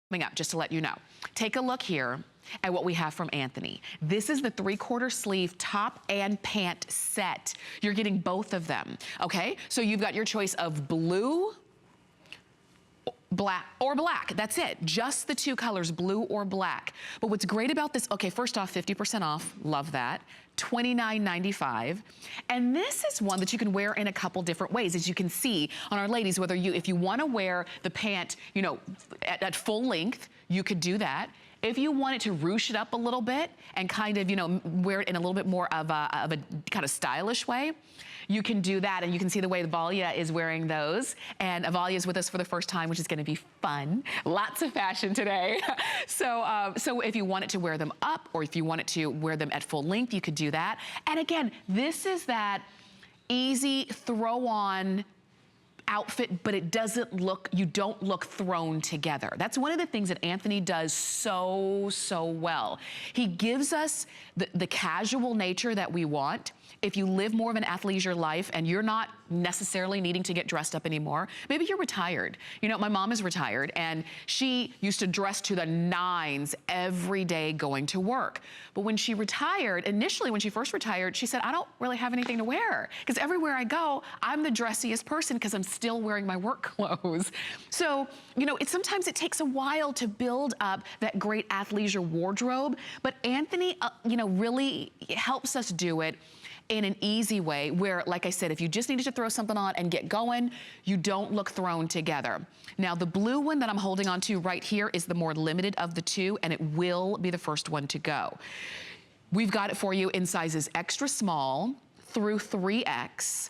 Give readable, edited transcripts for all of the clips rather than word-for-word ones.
coming up, just to let you know. Take a look here at what we have from Antthony. This is the 3/4 sleeve top and pant set. You're getting both of them, okay? So you've got your choice of blue, black, or black. That's it. Just the two colors, blue or black. But what's great about this, okay, first off, 50% off. Love that. $29.95. And this is one that you can wear in a couple different ways. As you can see on our ladies, whether if you want to wear the pant, you know, at full length, you could do that. If you wanted to ruche it up a little bit and kind of, you know, wear it in a little bit more of a kind of stylish way, you can do that. And you can see the way Avalia is wearing those. And Avalia is with us for the first time, which is going to be fun. Lots of fashion today. So if you wanted to wear them up, or if you wanted to wear them at full length, you could do that. And again, this is that easy throw on outfit, but it doesn't look, you don't look thrown together. That's one of the things that Antthony does so well. He gives us the casual nature that we want. If you live more of an athleisure life and you're not necessarily needing to get dressed up anymore, maybe you're retired. You know, my mom is retired and she used to dress to the nines every day going to work. But when she retired, initially when she first retired, she said, I don't really have anything to wear because everywhere I go, I'm the dressiest person because I'm still wearing my work clothes. So, you know, sometimes it takes a while to build up that great athleisure wardrobe, but Antthony, you know, really helps us do it in an easy way where, like I said, if you just needed to throw something on and get going, you don't look thrown together. Now, the blue one that I'm holding on to right here is the more limited of the two, and it will be the first one to go. We've got it for you in sizes extra small through 3X.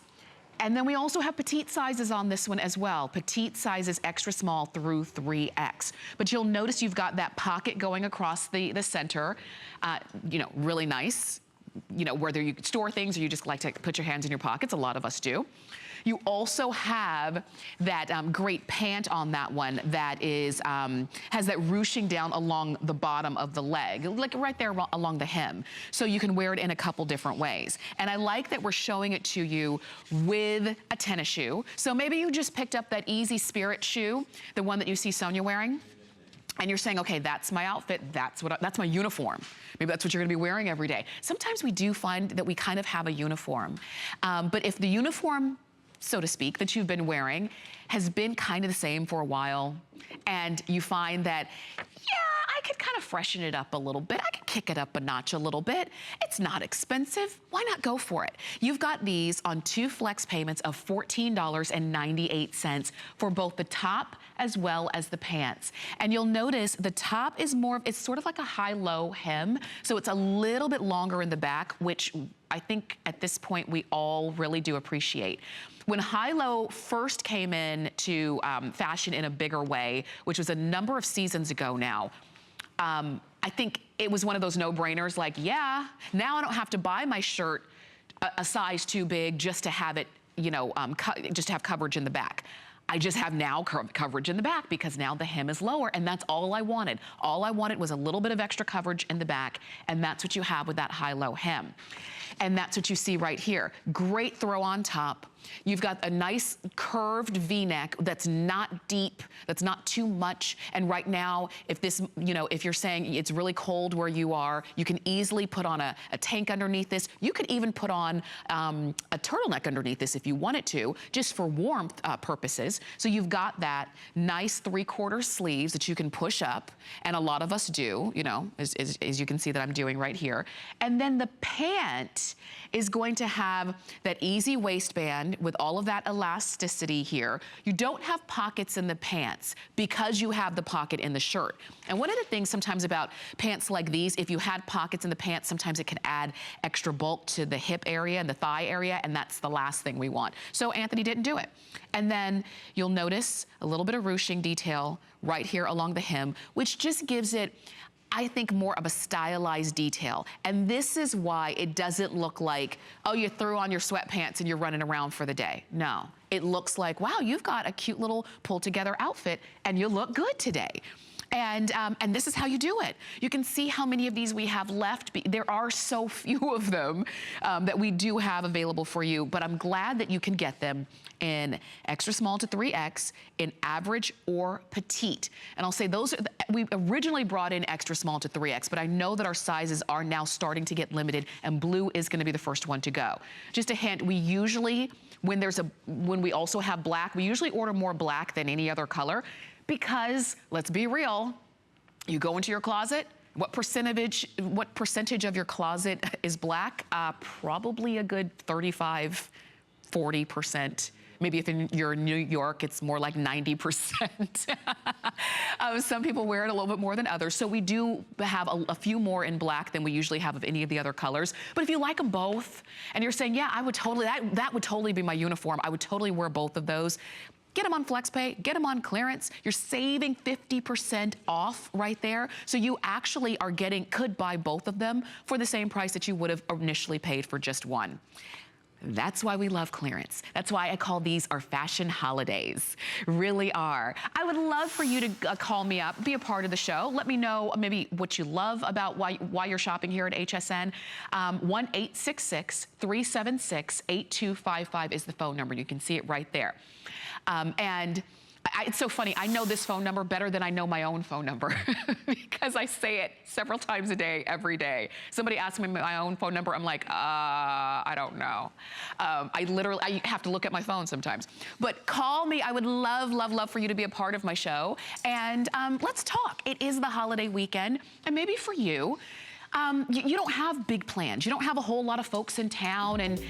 And then we also have petite sizes on this one as well. Petite sizes extra small through 3X. But you'll notice you've got that pocket going across the center. You know, really nice. You know, whether you store things or you just like to put your hands in your pockets, a lot of us do. You also have that great pant on that one that is has that ruching down along the bottom of the leg, like right there along the hem. So you can wear it in a couple different ways. And I like that we're showing it to you with a tennis shoe. So maybe you just picked up that Easy Spirit shoe, the one that you see Sonia wearing. And you're saying, okay, that's my outfit, that's my uniform. Maybe that's what you're gonna be wearing every day. Sometimes we do find that we kind of have a uniform. But if the uniform, so to speak, that you've been wearing has been kind of the same for a while, and you find that, yeah, I could kind of freshen it up a little bit. I could kick it up a notch a little bit. It's not expensive. Why not go for it? You've got these on 2 flex payments of $14.98 for both the top as well as the pants. And you'll notice the top is more, it's sort of like a high-low hem, so it's a little bit longer in the back, which I think at this point we all really do appreciate. When high-low first came in to fashion in a bigger way, which was a number of seasons ago now, I think it was one of those no-brainers like, yeah, now I don't have to buy my shirt a size too big just to have it, you know, just to have coverage in the back. I just have now coverage in the back because now the hem is lower, and that's all I wanted. All I wanted was a little bit of extra coverage in the back, and that's what you have with that high-low hem. And that's what you see right here. Great throw on top. You've got a nice curved V-neck that's not deep, that's not too much. And right now, if this, you know, if you're saying it's really cold where you are, you can easily put on a tank underneath this. You could even put on a turtleneck underneath this if you wanted to, just for warmth purposes. So you've got that nice 3/4 sleeves that you can push up, and a lot of us do, you know, as you can see that I'm doing right here. And then the pant is going to have that easy waistband with all of that elasticity here. You don't have pockets in the pants because you have the pocket in the shirt. And one of the things sometimes about pants like these, if you had pockets in the pants, sometimes it can add extra bulk to the hip area and the thigh area, and that's the last thing we want. So Antthony didn't do it. And then you'll notice a little bit of ruching detail right here along the hem, which just gives it, I think, more of a stylized detail. And this is why it doesn't look like, oh, you threw on your sweatpants and you're running around for the day. No, it looks like, wow, you've got a cute little pulled together outfit and you look good today. And this is how you do it. You can see how many of these we have left. There are so few of them that we do have available for you, but I'm glad that you can get them in extra small to 3X, in average or petite. And I'll say those are, we originally brought in extra small to 3X, but I know that our sizes are now starting to get limited, and blue is gonna be the first one to go. Just a hint, we usually, when we also have black, we usually order more black than any other color, because let's be real, you go into your closet, what percentage of your closet is black? Probably a good 35, 40%. Maybe if you're in New York, it's more like 90%. Some people wear it a little bit more than others. So we do have a few more in black than we usually have of any of the other colors. But if you like them both, and you're saying, yeah, I would totally, that would totally be my uniform. I would totally wear both of those. Get them on FlexPay, get them on clearance. You're saving 50% off right there. So you actually are could buy both of them for the same price that you would have initially paid for just one. That's why we love clearance. That's why I call these our fashion holidays. Really are. I would love for you to call me up, be a part of the show. Let me know maybe what you love about why you're shopping here at HSN. 1-866-376-8255 is the phone number. You can see it right there. It's so funny, I know this phone number better than I know my own phone number because I say it several times a day, every day. Somebody asks me my own phone number, I'm like, I don't know. I have to look at my phone sometimes. But call me, I would love, love, love for you to be a part of my show. And let's talk. It is the holiday weekend, and maybe for you, you don't have big plans. You don't have a whole lot of folks in town, and maybe